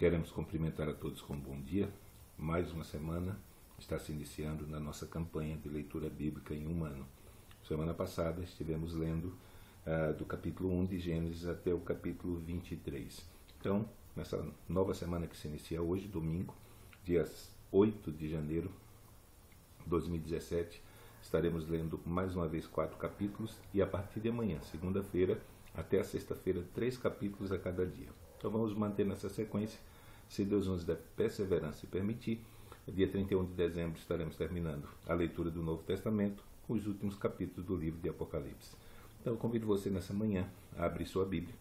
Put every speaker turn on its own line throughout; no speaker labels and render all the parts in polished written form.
Queremos cumprimentar a todos com um bom dia. Mais uma semana está se iniciando na nossa campanha de leitura bíblica em um ano. Semana passada estivemos lendo do capítulo 1 de Gênesis até o capítulo 23. Então, nessa nova semana que se inicia hoje, domingo, dia 8 de janeiro de 2017, estaremos lendo mais uma vez 4 capítulos e a partir de amanhã, segunda-feira, até a sexta-feira, 3 capítulos a cada dia. Então vamos manter nessa sequência, se Deus nos der perseverança e permitir. Dia 31 de dezembro estaremos terminando a leitura do Novo Testamento com os últimos capítulos do livro de Apocalipse. Então eu convido você nessa manhã a abrir sua Bíblia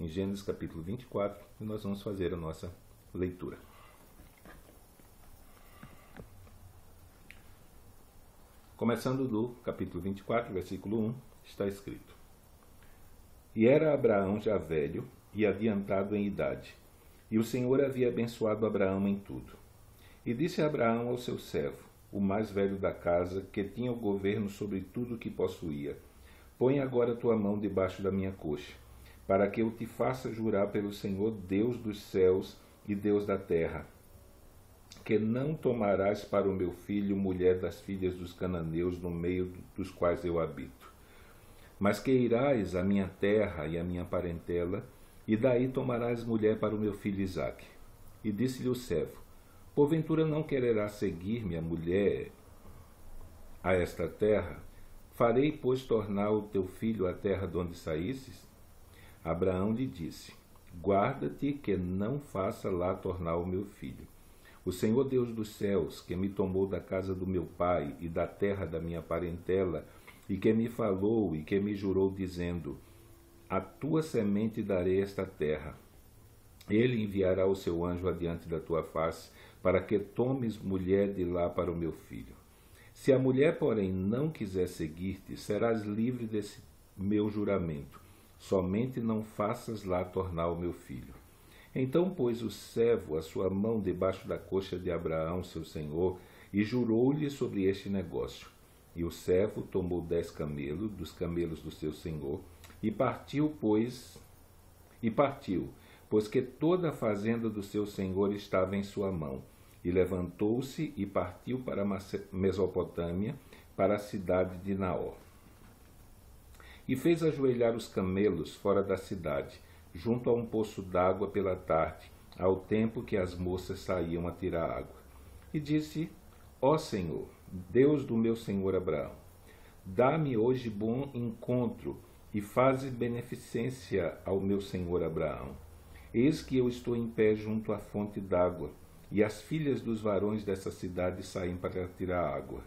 em Gênesis capítulo 24 e nós vamos fazer a nossa leitura. Começando do capítulo 24, versículo 1, está escrito: E era Abraão já velho e adiantado em idade, e o Senhor havia abençoado Abraão em tudo. E disse Abraão ao seu servo, o mais velho da casa, que tinha o governo sobre tudo o que possuía: Põe agora tua mão debaixo da minha coxa, para que eu te faça jurar pelo Senhor, Deus dos céus e Deus da terra, que não tomarás para o meu filho mulher das filhas dos cananeus no meio dos quais eu habito, mas que irás à minha terra e à minha parentela, e daí tomarás mulher para o meu filho Isaque. E disse-lhe o servo: Porventura não quererás seguir-me a mulher a esta terra? Farei, pois, tornar o teu filho à terra de onde saísses? Abraão lhe disse: Guarda-te que não faça lá tornar o meu filho. O Senhor Deus dos céus, que me tomou da casa do meu pai e da terra da minha parentela, e que me falou e que me jurou, dizendo: A tua semente darei esta terra. Ele enviará o seu anjo adiante da tua face, para que tomes mulher de lá para o meu filho. Se a mulher, porém, não quiser seguir-te, serás livre desse meu juramento. Somente não faças lá tornar o meu filho. Então pôs o servo a sua mão debaixo da coxa de Abraão, seu senhor, e jurou-lhe sobre este negócio. E o servo tomou 10 camelos, dos camelos do seu senhor, e partiu, pois que toda a fazenda do seu senhor estava em sua mão. E levantou-se e partiu para a Mesopotâmia, para a cidade de Naor. E fez ajoelhar os camelos fora da cidade, junto a um poço d'água pela tarde, ao tempo que as moças saíam a tirar água. E disse: Ó Senhor, Deus do meu senhor Abraão, dá-me hoje bom encontro e faze beneficência ao meu senhor Abraão. Eis que eu estou em pé junto à fonte d'água, e as filhas dos varões dessa cidade saem para tirar água.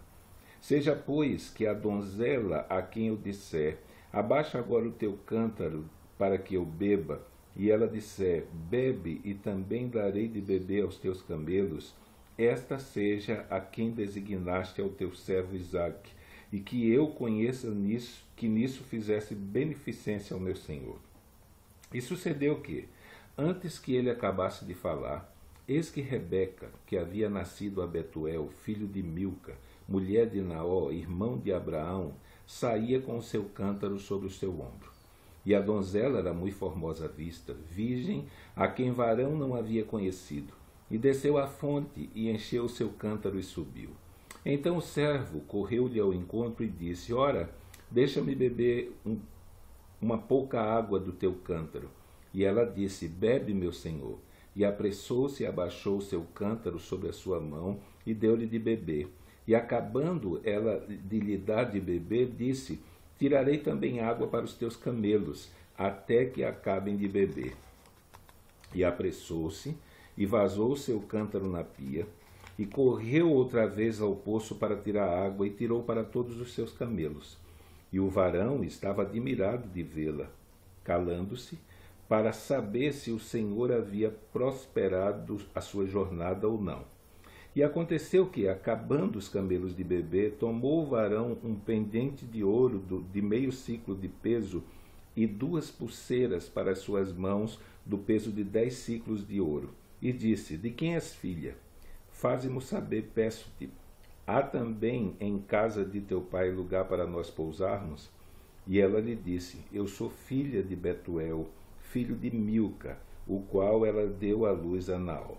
Seja, pois, que a donzela a quem eu disser: Abaixa agora o teu cântaro para que eu beba, e ela disser: Bebe, e também darei de beber aos teus camelos, esta seja a quem designaste ao teu servo Isaque, e que eu conheça que nisso fizesse beneficência ao meu senhor. E sucedeu que, antes que ele acabasse de falar, eis que Rebeca, que havia nascido a Betuel, filho de Milca, mulher de Naó, irmão de Abraão, saía com o seu cântaro sobre o seu ombro. E a donzela era muito formosa à vista, virgem, a quem varão não havia conhecido. E desceu à fonte, e encheu o seu cântaro e subiu. Então o servo correu-lhe ao encontro e disse: Ora, deixa-me beber uma pouca água do teu cântaro. E ela disse: Bebe, meu senhor. E apressou-se e abaixou o seu cântaro sobre a sua mão, e deu-lhe de beber. E acabando ela de lhe dar de beber, disse: Tirarei também água para os teus camelos, até que acabem de beber. E apressou-se, e vazou o seu cântaro na pia, e correu outra vez ao poço para tirar água, e tirou para todos os seus camelos. E o varão estava admirado de vê-la, calando-se, para saber se o Senhor havia prosperado a sua jornada ou não. E aconteceu que, acabando os camelos de beber, tomou o varão um pendente de ouro de meio siclo de peso e 2 pulseiras para as suas mãos do peso de 10 siclos de ouro. E disse: De quem és filha? Faze-mo saber, peço-te. Há também em casa de teu pai lugar para nós pousarmos? E ela lhe disse: Eu sou filha de Betuel, filho de Milca, o qual ela deu à luz a Naor.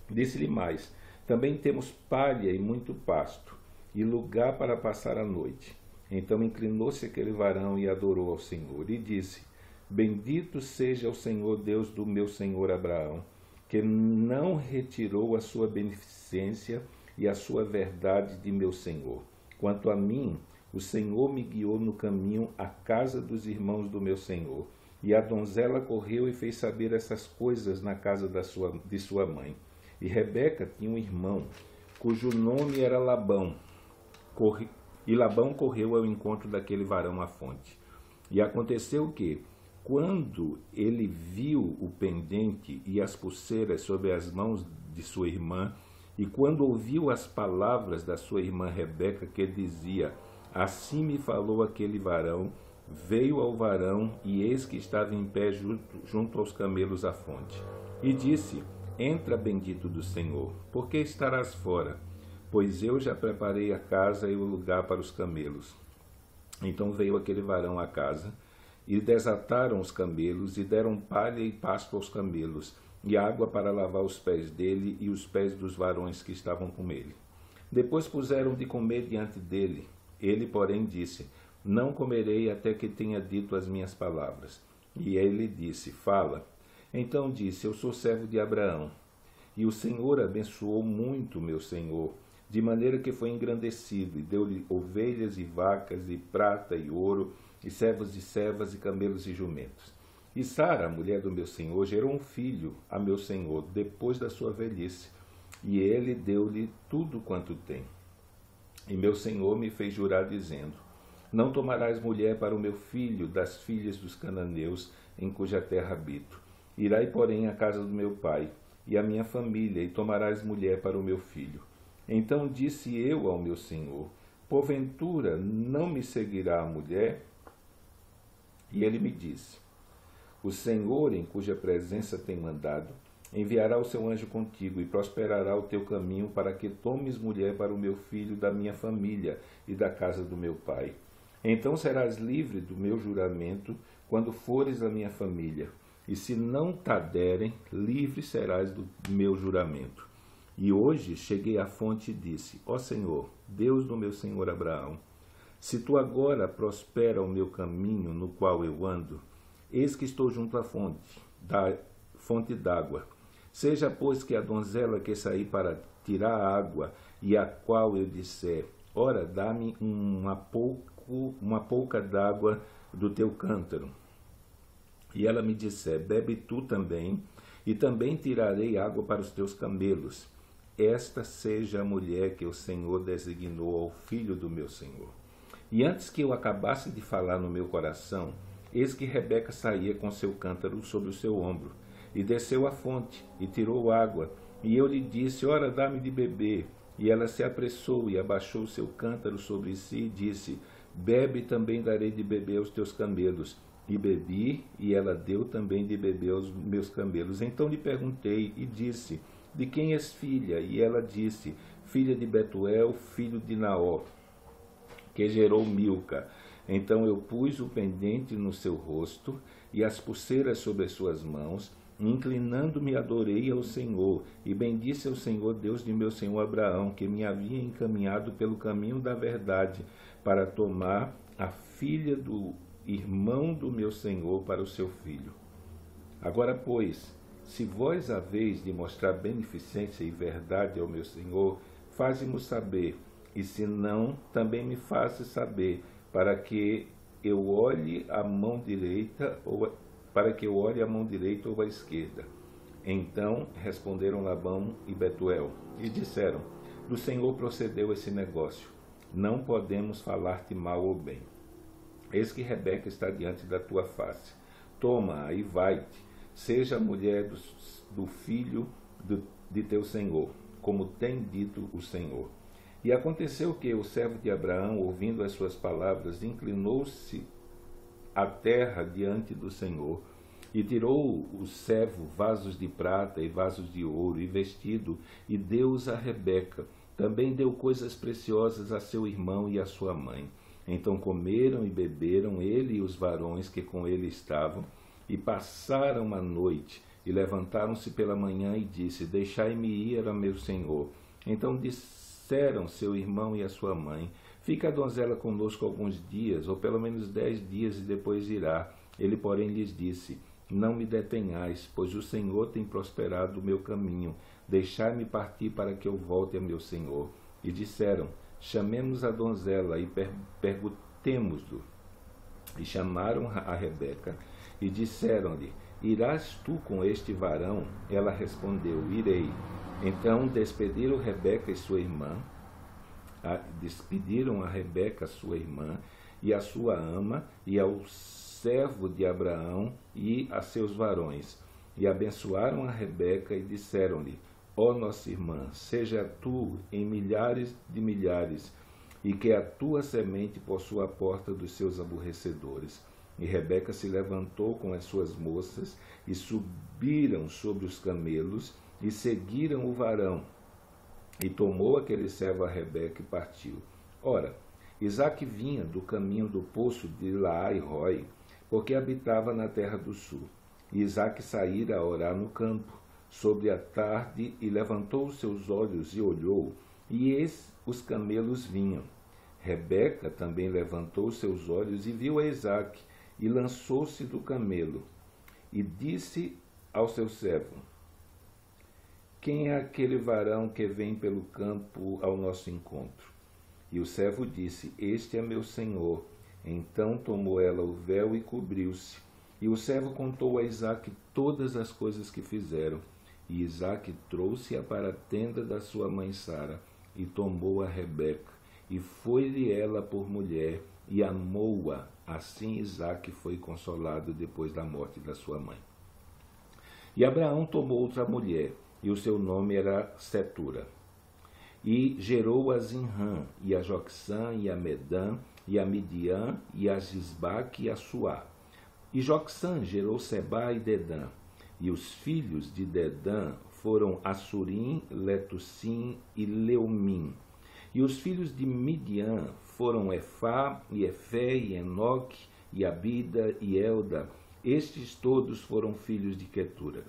Disse-lhe mais: também temos palha e muito pasto, e lugar para passar a noite. Então inclinou-se aquele varão e adorou ao Senhor, e disse: bendito seja o Senhor Deus do meu senhor Abraão, que não retirou a sua beneficência e a sua verdade de meu senhor. Quanto a mim, o Senhor me guiou no caminho à casa dos irmãos do meu senhor. E a donzela correu e fez saber essas coisas na casa de sua mãe. E Rebeca tinha um irmão, cujo nome era Labão. E Labão correu ao encontro daquele varão à fonte. E aconteceu que, quando ele viu o pendente e as pulseiras sobre as mãos de sua irmã, e quando ouviu as palavras da sua irmã Rebeca, que dizia: assim me falou aquele varão, veio ao varão, e eis que estava em pé junto aos camelos à fonte. E disse: entra, bendito do Senhor, por que estarás fora? Pois eu já preparei a casa e o lugar para os camelos. Então veio aquele varão à casa, e desataram os camelos, e deram palha e pasto aos camelos, e água para lavar os pés dele e os pés dos varões que estavam com ele. Depois puseram de comer diante dele. Ele, porém, disse: não comerei até que tenha dito as minhas palavras. E ele disse: fala. Então disse: eu sou servo de Abraão, e o Senhor abençoou muito meu senhor, de maneira que foi engrandecido, e deu-lhe ovelhas e vacas, e prata e ouro, e servos e servas, e camelos e jumentos. E Sara, a mulher do meu senhor, gerou um filho a meu senhor, depois da sua velhice, e ele deu-lhe tudo quanto tem. E meu senhor me fez jurar, dizendo: não tomarás mulher para o meu filho das filhas dos cananeus, em cuja terra habito. Irai, porém, à casa do meu pai, e à minha família, e tomarás mulher para o meu filho. Então disse eu ao meu senhor: porventura não me seguirá a mulher? E ele me disse: o Senhor, em cuja presença tem mandado, enviará o seu anjo contigo, e prosperará o teu caminho, para que tomes mulher para o meu filho da minha família e da casa do meu pai. Então serás livre do meu juramento quando fores à minha família, e se não te derem, livre serás do meu juramento. E hoje cheguei à fonte e disse: ó Senhor, Deus do meu senhor Abraão, se tu agora prospera o meu caminho no qual eu ando, eis que estou junto à fonte d'água. Seja, pois, que a donzela que saí para tirar água, e a qual eu disser: ora, dá-me uma pouca d'água do teu cântaro. E ela me disser: bebe tu também, e também tirarei água para os teus camelos. Esta seja a mulher que o Senhor designou ao filho do meu senhor. E antes que eu acabasse de falar no meu coração, eis que Rebeca saía com seu cântaro sobre o seu ombro, e desceu à fonte, e tirou água. E eu lhe disse: ora, dá-me de beber. E ela se apressou, e abaixou o seu cântaro sobre si, e disse: bebe, também darei de beber aos teus camelos. E bebi, e ela deu também de beber aos meus camelos. Então lhe perguntei, e disse: de quem és filha? E ela disse: filha de Betuel, filho de Naor, que gerou Milca. Então eu pus o pendente no seu rosto, e as pulseiras sobre as suas mãos, e inclinando-me adorei ao Senhor, e bendisse ao Senhor Deus de meu senhor Abraão, que me havia encaminhado pelo caminho da verdade, para tomar a filha do irmão do meu senhor para o seu filho. Agora, pois, se vós haveis de mostrar beneficência e verdade ao meu senhor, faze-mo saber, e se não, também me faça saber, para que eu olhe a mão direita ou a esquerda. Então responderam Labão e Betuel, e disseram: do Senhor procedeu esse negócio, não podemos falar-te mal ou bem. Eis que Rebeca está diante da tua face. Toma-a e vai-te, seja a mulher do filho de teu senhor, como tem dito o Senhor. E aconteceu que o servo de Abraão, ouvindo as suas palavras, inclinou-se à terra diante do Senhor, e tirou o servo vasos de prata e vasos de ouro, e vestido, e deu-os a Rebeca. Também deu coisas preciosas a seu irmão e a sua mãe. Então comeram e beberam, ele e os varões que com ele estavam, E passaram a noite, e levantaram-se pela manhã, e disse: Deixai-me ir a meu senhor. Então disseram seu irmão e a sua mãe: Fica a donzela conosco alguns dias, ou pelo menos 10 dias, e depois irá. Ele, porém, lhes disse: Não me detenhais, pois o Senhor tem prosperado o meu caminho. Deixai-me partir para que eu volte a meu senhor. E disseram: Chamemos a donzela e perguntemo-lo. E chamaram a Rebeca e disseram-lhe: Irás tu com este varão? Ela respondeu: Irei. Então despediram Rebeca e sua irmã, despediram a Rebeca, sua irmã, e a sua ama, e ao servo de Abraão e a seus varões, e abençoaram a Rebeca e disseram-lhe: Ó nossa irmã, seja tu em milhares de milhares, e que a tua semente possua a porta dos seus aborrecedores. E Rebeca se levantou com as suas moças, e subiram sobre os camelos, e seguiram o varão. E tomou aquele servo a Rebeca e partiu. Ora, Isaque vinha do caminho do poço de Laai-Roi, porque habitava na terra do sul. E Isaque saíra a orar no campo, sobre a tarde, e levantou os seus olhos e olhou, e eis os camelos vinham. Rebeca também levantou os seus olhos e viu a Isaque, e lançou-se do camelo, e disse ao seu servo: Quem é aquele varão que vem pelo campo ao nosso encontro? E o servo disse: Este é meu senhor. Então tomou ela o véu e cobriu-se. E o servo contou a Isaque todas as coisas que fizeram. E Isaque trouxe-a para a tenda da sua mãe Sara, e tomou a Rebeca, e foi-lhe ela por mulher, e amou-a. Assim Isaque foi consolado depois da morte da sua mãe. E Abraão tomou outra mulher, e o seu nome era Setura. E gerou a Zinrã, e a Joxã, e a Medã, e a Midian, e a Gisbaque, e a Suá. E Joxã gerou Sebá e Dedã. E os filhos de Dedã foram Assurim, Letussim e Leumim. E os filhos de Midian foram Efá, e Efé, e Enoque, e Abida, e Elda. Estes todos foram filhos de Quetura.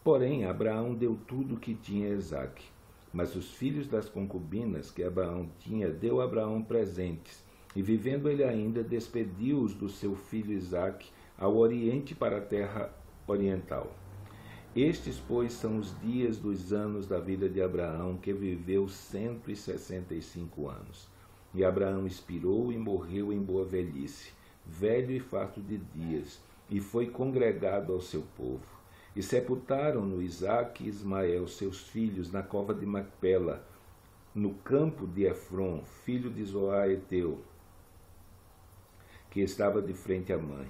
Porém, Abraão deu tudo o que tinha a Isaque. Mas os filhos das concubinas que Abraão tinha, deu a Abraão presentes. E vivendo ele ainda, despediu-os do seu filho Isaque ao oriente para a terra oriental. Estes, pois, são os dias dos anos da vida de Abraão, que viveu 165 anos. E Abraão expirou e morreu em boa velhice, velho e farto de dias, e foi congregado ao seu povo. E sepultaram-no Isaque e Ismael, seus filhos, na cova de Macpela, no campo de Efron, filho de Zoar Eteu, que estava de frente à mãe.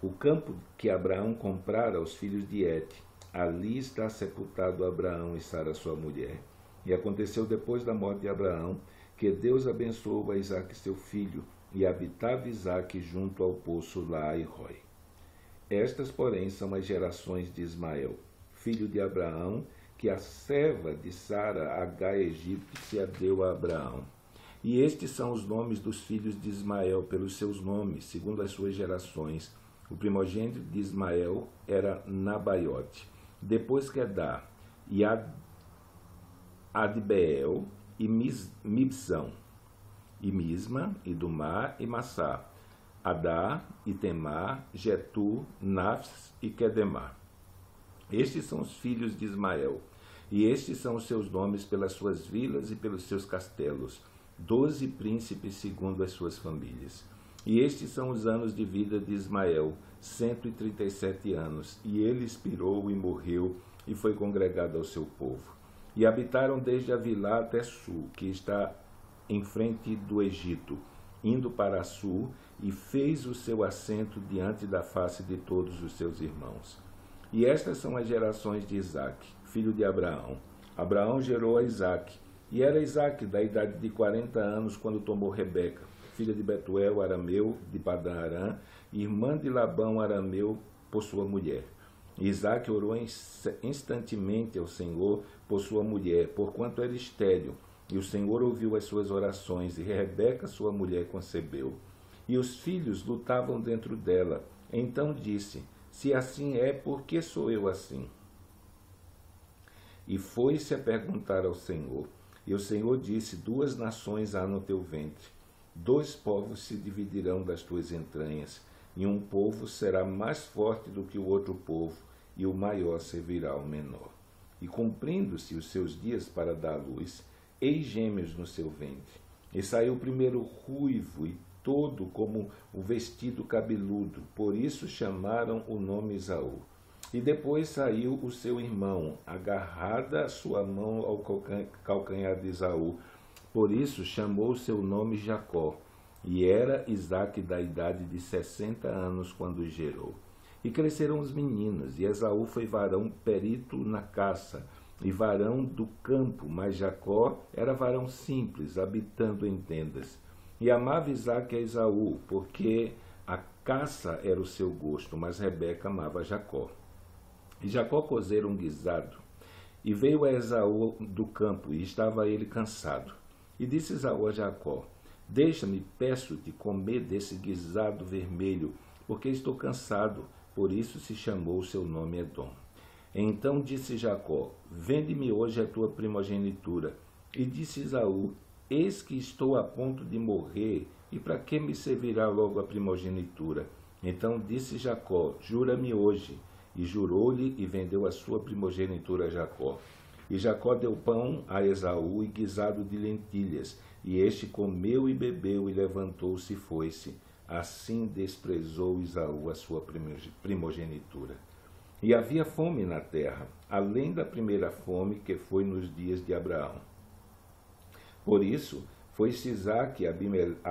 O campo que Abraão comprara aos filhos de Et. Ali está sepultado Abraão e Sara, sua mulher. E aconteceu depois da morte de Abraão, que Deus abençoou a Isaque seu filho, e habitava Isaque junto ao poço Laai-Roi. Estas, porém, são as gerações de Ismael, filho de Abraão, que a serva de Sara, Agar egípcia, deu a Abraão. E estes são os nomes dos filhos de Ismael, pelos seus nomes, segundo as suas gerações. O primogênito de Ismael era Nabaiote, depois Quedá, e Adbeel, e Mibsão, e Misma, e Dumá, e Massá, Adá, e Temar, Getur, Nafs e Quedemá. Estes são os filhos de Ismael, e estes são os seus nomes pelas suas vilas e pelos seus castelos, 12 príncipes segundo as suas famílias. E estes são os anos de vida de Ismael, 137 anos, e ele expirou e morreu, e foi congregado ao seu povo. E habitaram desde Avilá até Sul, que está em frente do Egito, indo para Sul, e fez o seu assento diante da face de todos os seus irmãos. E estas são as gerações de Isaque, filho de Abraão. Abraão gerou a Isaque, e era Isaque da idade de 40 anos quando tomou Rebeca, filha de Betuel, arameu, de Padã Arã, irmã de Labão, arameu, por sua mulher. E Isaque orou instantemente ao Senhor por sua mulher, porquanto era estéril. E o Senhor ouviu as suas orações, e Rebeca, sua mulher, concebeu. E os filhos lutavam dentro dela, Então disse: se assim é, por que sou eu assim? E foi-se a perguntar ao Senhor. E o Senhor disse: 2 nações há no teu ventre, 2 povos se dividirão das tuas entranhas, e um povo será mais forte do que o outro povo, e o maior servirá ao menor. E cumprindo-se os seus dias para dar à luz, eis gêmeos no seu ventre. E saiu o primeiro ruivo, e todo como o vestido cabeludo, por isso chamaram o nome Esaú. E depois saiu o seu irmão, agarrada a sua mão ao calcanhar de Esaú, por isso chamou o seu nome Jacó. E era Isaque da idade de 60 anos quando o gerou. E cresceram os meninos, e Esaú foi varão perito na caça, e varão do campo, mas Jacó era varão simples, habitando em tendas. E amava Isaque a Esaú, porque a caça era o seu gosto, mas Rebeca amava Jacó. E Jacó cozera um guisado, e veio a Esaú do campo, e estava ele cansado. E disse Esaú a Jacó: deixa-me, peço-te, comer desse guisado vermelho, porque estou cansado. Por isso se chamou o seu nome Edom. Então disse Jacó: vende-me hoje a tua primogenitura. E disse Esaú: eis que estou a ponto de morrer, e para que me servirá logo a primogenitura? Então disse Jacó: jura-me hoje. E jurou-lhe, e vendeu a sua primogenitura a Jacó. E Jacó deu pão a Esaú e guisado de lentilhas, e este comeu e bebeu, e levantou-se e foi-se. Assim desprezou Esaú a sua primogenitura. E havia fome na terra, além da primeira fome que foi nos dias de Abraão. Por isso foi-se Isaque a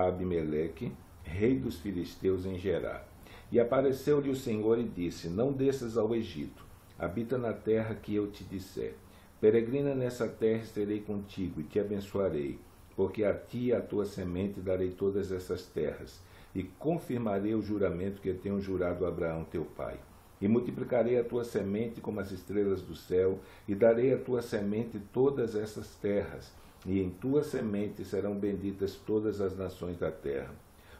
Abimeleque, rei dos filisteus, em Gerar. E apareceu-lhe o Senhor e disse: não desças ao Egito, habita na terra que eu te disser. Peregrina nessa terra, estarei contigo e te abençoarei, porque a ti e à tua semente darei todas essas terras, e confirmarei o juramento que tenho jurado a Abraão teu pai. E multiplicarei a tua semente como as estrelas do céu, e darei à tua semente todas essas terras, e em tua semente serão benditas todas as nações da terra.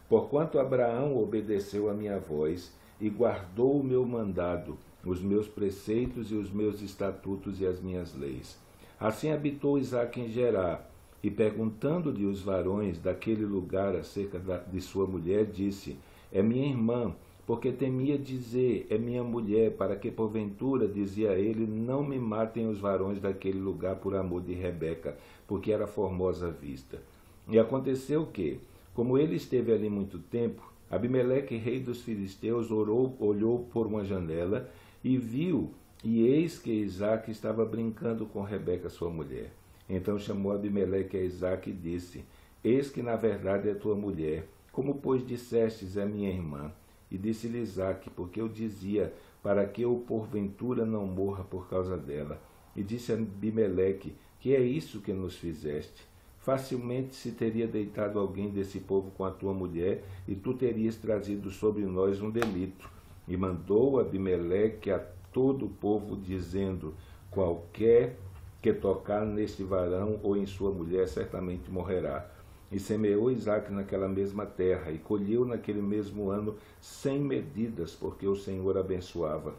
Porquanto Abraão obedeceu a minha voz, e guardou o meu mandado, os meus preceitos e os meus estatutos e as minhas leis. Assim habitou Isaque em Gerar, e perguntando-lhe os varões daquele lugar acerca de sua mulher, disse: é minha irmã, porque temia dizer: é minha mulher, para que porventura, dizia ele, não me matem os varões daquele lugar por amor de Rebeca, porque era formosa à vista. E aconteceu que, como ele esteve ali muito tempo, Abimeleque, rei dos filisteus, olhou por uma janela e viu, e eis que Isaque estava brincando com Rebeca, sua mulher. Então chamou Abimeleque a Isaque e disse: eis que na verdade é tua mulher, como pois dissestes é minha irmã? E disse-lhe Isaque: porque eu dizia, para que eu porventura não morra por causa dela. E disse a Abimeleque: que é isso que nos fizeste? Facilmente se teria deitado alguém desse povo com a tua mulher, e tu terias trazido sobre nós um delito. E mandou Abimeleque a todo o povo, dizendo: qualquer que tocar neste varão ou em sua mulher certamente morrerá. E semeou Isaque naquela mesma terra, e colheu naquele mesmo ano 100 medidas, porque o Senhor abençoava.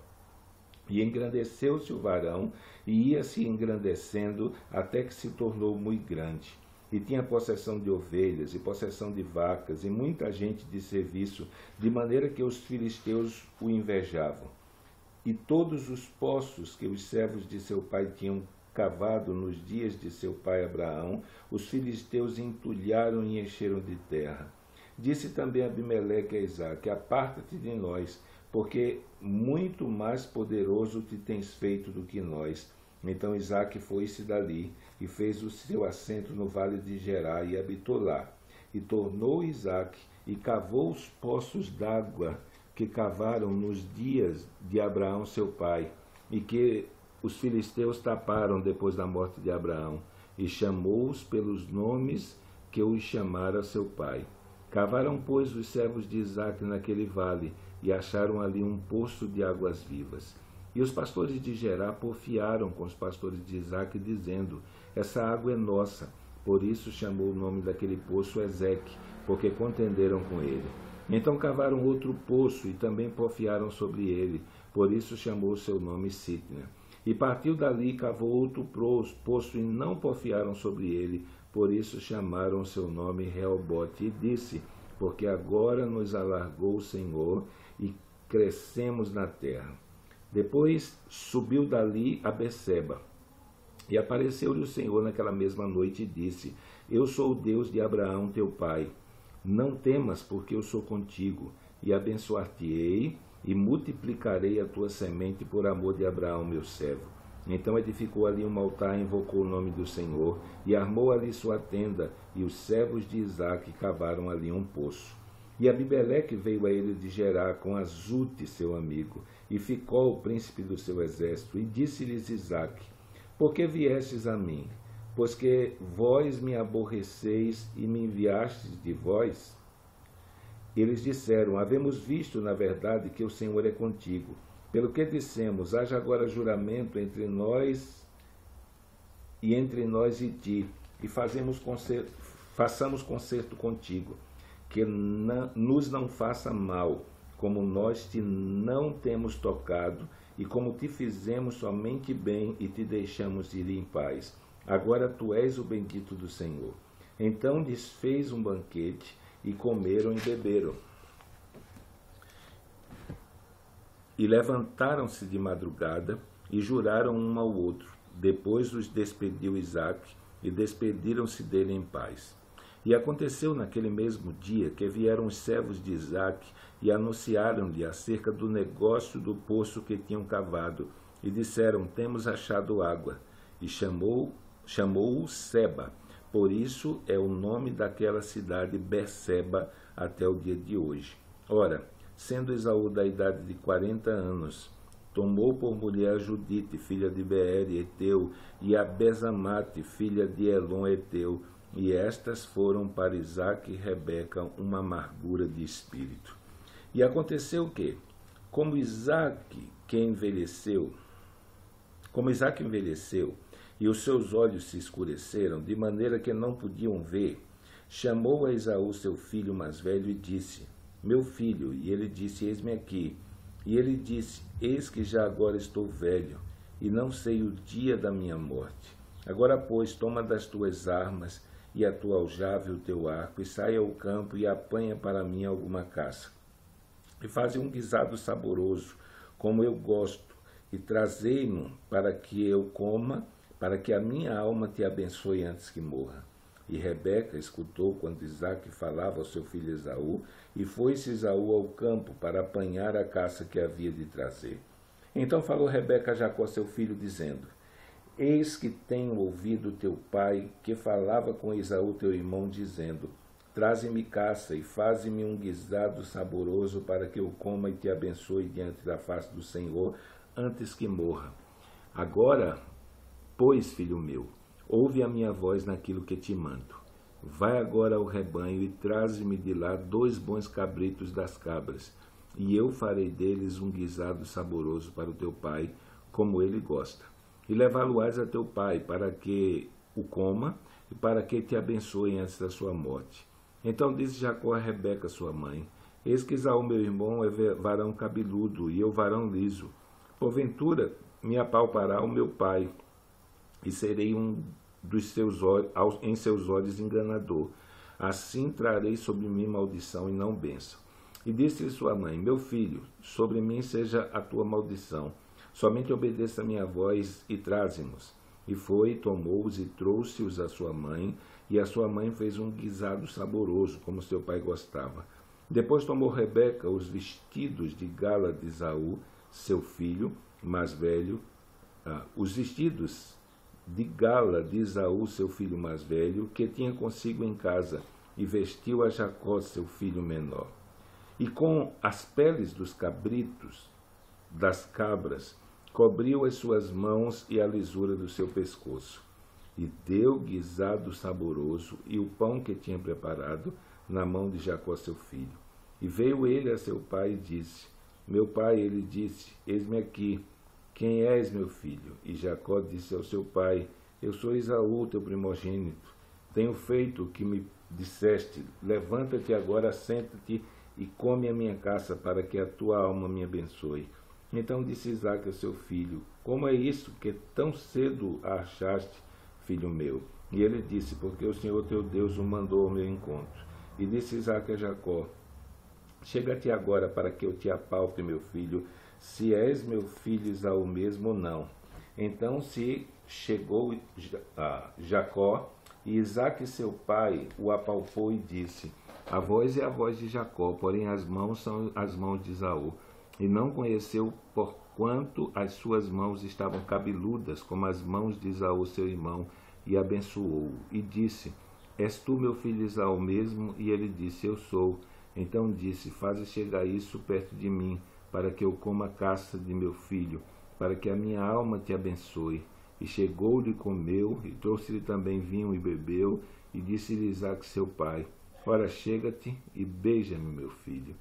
E engrandeceu-se o varão, e ia se engrandecendo, até que se tornou muito grande. E tinha possessão de ovelhas, e possessão de vacas, e muita gente de serviço, de maneira que os filisteus o invejavam. E todos os poços que os servos de seu pai tinham cavado nos dias de seu pai Abraão, os filisteus entulharam e encheram de terra. Disse também Abimeleque a Isaque: aparta-te de nós, porque muito mais poderoso te tens feito do que nós. Então Isaque foi-se dali, e fez o seu assento no vale de Gerar, e habitou lá. E tornou Isaque, e cavou os poços d'água que cavaram nos dias de Abraão seu pai, e que os filisteus taparam depois da morte de Abraão, e chamou-os pelos nomes que os chamara seu pai. Cavaram, pois, os servos de Isaque naquele vale, e acharam ali um poço de águas vivas. E os pastores de Gerar porfiaram com os pastores de Isaque, dizendo: essa água é nossa. Por isso chamou o nome daquele poço Ezeque, porque contenderam com ele. Então cavaram outro poço e também porfiaram sobre ele, por isso chamou seu nome Sitna. E partiu dali e cavou outro poço e não porfiaram sobre ele, por isso chamaram seu nome Reobote. E disse, porque agora nos alargou o Senhor e crescemos na terra. Depois subiu dali a Beceba. E apareceu-lhe o Senhor naquela mesma noite e disse, eu sou o Deus de Abraão teu pai. Não temas, porque eu sou contigo, e abençoar-te-ei, e multiplicarei a tua semente por amor de Abraão, meu servo. Então edificou ali um altar, invocou o nome do Senhor, e armou ali sua tenda, e os servos de Isaque cavaram ali um poço. E Abimeleque veio a ele de Gerar com Azute, seu amigo, e ficou o príncipe do seu exército, e disse-lhes Isaque, por que viestes a mim? Pois que vós me aborreceis e me enviastes de vós? Eles disseram, havemos visto, na verdade, que o Senhor é contigo. Pelo que dissemos, haja agora juramento entre nós e ti, e façamos concerto contigo, que nos não faça mal, como nós te não temos tocado, e como te fizemos somente bem e te deixamos ir em paz. Agora tu és o bendito do Senhor. Então desfez um banquete, e comeram e beberam. E levantaram-se de madrugada, e juraram um ao outro. Depois os despediu Isaque, e despediram-se dele em paz. E aconteceu naquele mesmo dia que vieram os servos de Isaque, e anunciaram-lhe acerca do negócio do poço que tinham cavado, e disseram, temos achado água. E chamou-o Seba. Por isso é o nome daquela cidade Berseba até o dia de hoje. Ora, sendo Esaú da idade de 40 anos, tomou por mulher Judite, filha de Beere, Eteu, e a Bezamate, filha de Elon, Eteu, e estas foram para Isaque e Rebeca uma amargura de espírito. E aconteceu que, como Isaque envelheceu, e os seus olhos se escureceram, de maneira que não podiam ver, chamou a Esaú seu filho mais velho e disse, meu filho, e ele disse, eis-me aqui. E ele disse, eis que já agora estou velho, e não sei o dia da minha morte. Agora, pois, toma das tuas armas, e a tua aljava e o teu arco, e saia ao campo, e apanha para mim alguma caça. E faze um guisado saboroso, como eu gosto, e trazei-no para que eu coma, para que a minha alma te abençoe antes que morra. E Rebeca escutou quando Isaque falava ao seu filho Esaú, e foi-se Esaú ao campo para apanhar a caça que havia de trazer. Então falou Rebeca a Jacó seu filho, dizendo, eis que tenho ouvido teu pai, que falava com Esaú teu irmão, dizendo, traze-me caça e faze-me um guisado saboroso para que eu coma e te abençoe diante da face do Senhor antes que morra. Agora, pois, filho meu, ouve a minha voz naquilo que te mando. Vai agora ao rebanho e traze-me de lá 2 bons cabritos das cabras, e eu farei deles um guisado saboroso para o teu pai, como ele gosta. E levá-lo-ás a teu pai, para que o coma e para que te abençoe antes da sua morte. Então disse Jacó a Rebeca, sua mãe, eis que Esaú, meu irmão, é varão cabeludo, e eu varão liso. Porventura me apalpará o meu pai, e serei um dos seus olhos, em seus olhos enganador. Assim trarei sobre mim maldição e não bênção. E disse-lhe sua mãe, meu filho, sobre mim seja a tua maldição. Somente obedeça a minha voz e traze-nos. E foi, tomou-os e trouxe-os à sua mãe, e a sua mãe fez um guisado saboroso, como seu pai gostava. Depois tomou Rebeca os vestidos de gala de Esaú, seu filho mais velho, os vestidos de gala de Esaú, seu filho mais velho, que tinha consigo em casa, e vestiu a Jacó, seu filho menor. E com as peles dos cabritos, das cabras, cobriu as suas mãos e a lisura do seu pescoço. E deu guisado saboroso e o pão que tinha preparado na mão de Jacó, seu filho. E veio ele a seu pai e disse, meu pai, ele disse, eis-me aqui. Quem és, meu filho? E Jacó disse ao seu pai, eu sou Esaú, teu primogênito. Tenho feito o que me disseste, levanta-te agora, senta-te e come a minha caça, para que a tua alma me abençoe. Então disse Isaque a seu filho: como é isso que tão cedo a achaste, filho meu? E ele disse: porque o Senhor teu Deus o mandou ao meu encontro. E disse Isaque a Jacó: chega-te agora para que eu te apalte, meu filho, se és meu filho Esaú mesmo ou não. Então se chegou a Jacó, e Isaque seu pai o apalpou e disse: a voz é a voz de Jacó, porém as mãos são as mãos de Esaú. E não conheceu, porquanto as suas mãos estavam cabeludas, como as mãos de Esaú seu irmão, e abençoou-o. E disse: és tu meu filho Esaú mesmo? E ele disse: eu sou. Então disse: faze chegar isso perto de mim, para que eu coma a caça de meu filho, para que a minha alma te abençoe. E chegou-lhe, comeu, e trouxe-lhe também vinho e bebeu, e disse-lhe Isaque seu pai: ora, chega-te e beija-me, meu filho.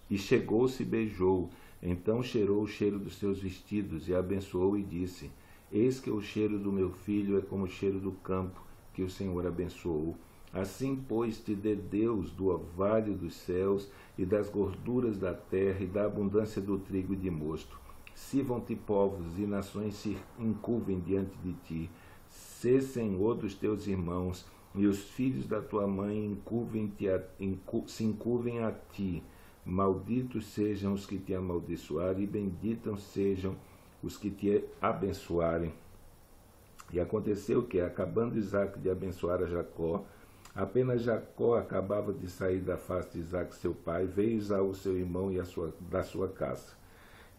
E chegou-se e beijou. Então cheirou o cheiro dos seus vestidos, e abençoou e disse: eis que o cheiro do meu filho é como o cheiro do campo, que o Senhor abençoou. Assim, pois, te dê Deus do orvalho dos céus, e das gorduras da terra, e da abundância do trigo e de mosto. Sirvam-te povos, e nações se encurvem diante de ti. Sê senhor dos teus irmãos, e os filhos da tua mãe se encurvem a ti. Malditos sejam os que te amaldiçoarem, e benditos sejam os que te abençoarem. E aconteceu que, acabando Isaque de abençoar a Jacó, apenas Jacó acabava de sair da face de Isaque seu pai, veio Esaú seu irmão da sua caça.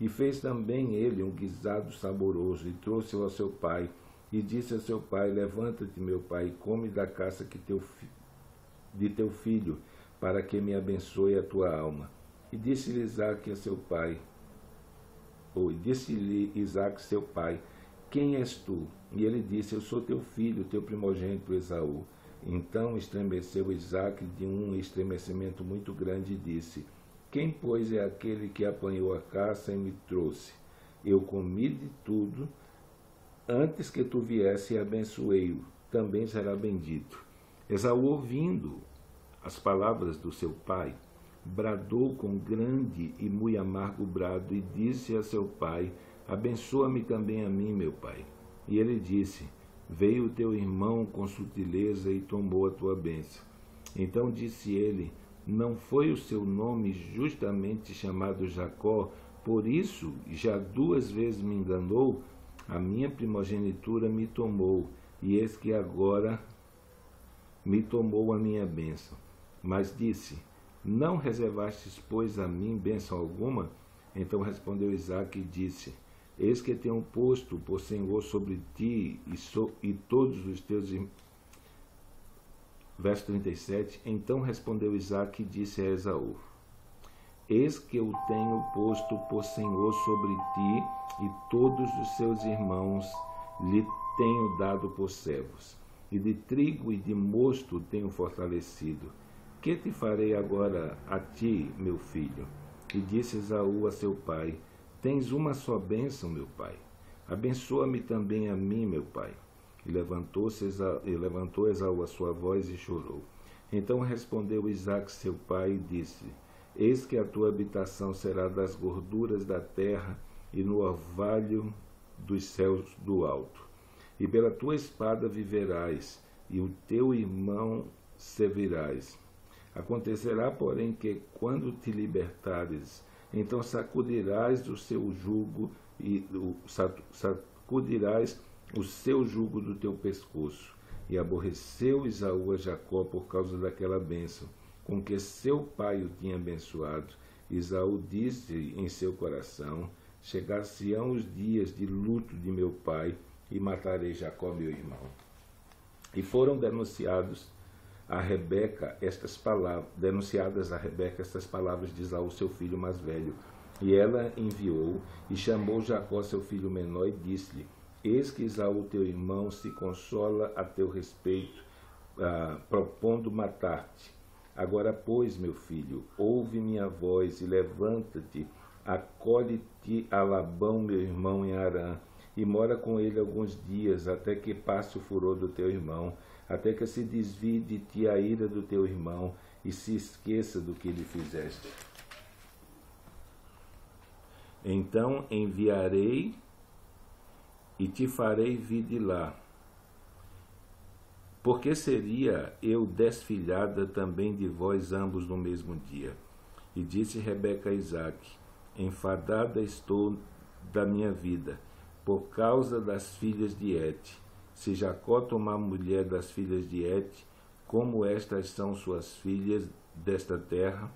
E fez também ele um guisado saboroso, e trouxe-o ao seu pai, e disse a seu pai: levanta-te, meu pai, e come da caça de teu filho, para que me abençoe a tua alma. E disse-lhe Isaque a seu pai, disse-lhe Isaque seu pai: quem és tu? E ele disse: eu sou teu filho, teu primogênito Esaú. Então estremeceu Isaque de um estremecimento muito grande e disse: quem, pois, é aquele que apanhou a caça e me trouxe? Eu comi de tudo, antes que tu viesse e abençoei-o, também será bendito. Esaú, ouvindo as palavras do seu pai, bradou com grande e muito amargo brado, e disse a seu pai: abençoa-me também a mim, meu pai. E ele disse: veio o teu irmão com sutileza e tomou a tua bênção. Então disse ele: não foi o seu nome justamente chamado Jacó, por isso já 2 vezes me enganou? A minha primogenitura me tomou, e eis que agora me tomou a minha bênção. Mas disse: não reservastes, pois, a mim bênção alguma? Então respondeu Isaque e disse: eis que tenho posto por Senhor sobre ti e todos os teus irmãos. Verso 37, então respondeu Isaque e disse a Esaú: eis que eu tenho posto por Senhor sobre ti, e todos os seus irmãos lhe tenho dado por servos, e de trigo e de mosto tenho fortalecido. Que te farei agora a ti, meu filho? E disse Esaú a seu pai: tens uma só bênção, meu pai. Abençoa-me também a mim, meu pai. E levantou Esaú a sua voz e chorou. Então respondeu Isaque seu pai e disse: eis que a tua habitação será das gorduras da terra e no orvalho dos céus do alto. E pela tua espada viverás, e o teu irmão servirás. Acontecerá, porém, que quando te libertares, então sacudirás o seu jugo sacudirás o seu jugo do teu pescoço. E aborreceu Esaú a Jacó por causa daquela bênção, com que seu pai o tinha abençoado. Esaú disse em seu coração: chegar-se-ão os dias de luto de meu pai, e matarei Jacó, meu irmão. E foram denunciadas a Rebeca estas palavras de Esaú, seu filho mais velho. E ela enviou e chamou Jacó, seu filho menor, e disse-lhe: eis que Esaú, teu irmão, se consola a teu respeito, propondo matar-te. Agora, pois, meu filho, ouve minha voz e levanta-te, acolhe-te a Labão, meu irmão, em Harã, e mora com ele alguns dias, até que passe o furor do teu irmão, até que se desvie de ti a ira do teu irmão, e se esqueça do que lhe fizeste. Então enviarei e te farei vir de lá. Porque seria eu desfilhada também de vós ambos no mesmo dia? E disse Rebeca a Isaque: enfadada estou da minha vida, por causa das filhas de Et. Se Jacó tomar mulher das filhas de Et, como estas são suas filhas desta terra,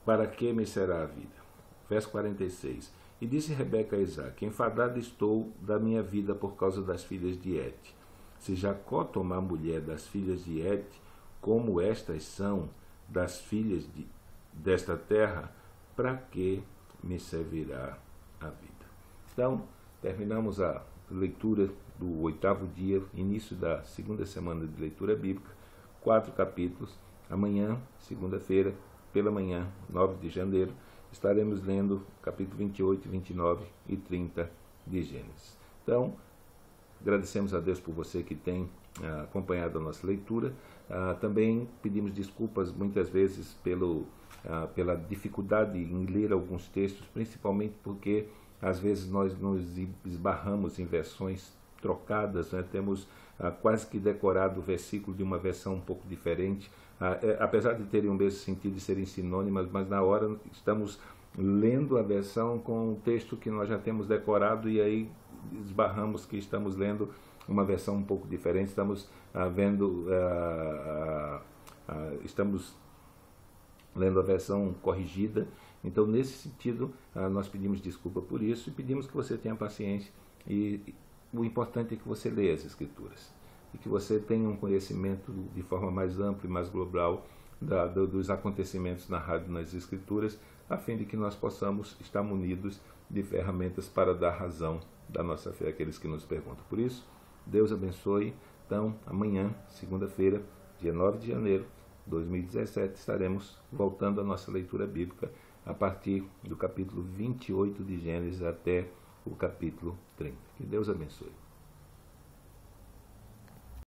para que me será a vida? Verso 46. E disse Rebeca a Isaque: enfadada estou da minha vida por causa das filhas de Et. Se Jacó tomar mulher das filhas de Et, como estas são das filhas desta terra, para que me servirá a vida? Então, terminamos a leitura do 8º dia, início da 2ª semana de leitura bíblica, 4 capítulos. Amanhã, segunda-feira, pela manhã, 9 de janeiro, estaremos lendo capítulo 28, 29 e 30 de Gênesis. Então, agradecemos a Deus por você que tem acompanhado a nossa leitura. Também pedimos desculpas muitas vezes pela dificuldade em ler alguns textos, principalmente porque às vezes nós nos esbarramos em versões trocadas, né? Temos quase que decorado o versículo de uma versão um pouco diferente, apesar de terem o mesmo sentido e serem sinônimas, mas na hora estamos lendo a versão com o texto que nós já temos decorado e aí esbarramos que estamos lendo uma versão um pouco diferente, estamos lendo a versão corrigida. Então, nesse sentido, nós pedimos desculpa por isso e pedimos que você tenha paciência. E o importante é que você leia as Escrituras e que você tenha um conhecimento de forma mais ampla e mais global dos acontecimentos narrados nas Escrituras, a fim de que nós possamos estar munidos de ferramentas para dar razão da nossa fé àqueles que nos perguntam. Por isso, Deus abençoe. Então, amanhã, segunda-feira, dia 9 de janeiro de 2017, estaremos voltando à nossa leitura bíblica a partir do capítulo 28 de Gênesis até o capítulo 30. Que Deus abençoe.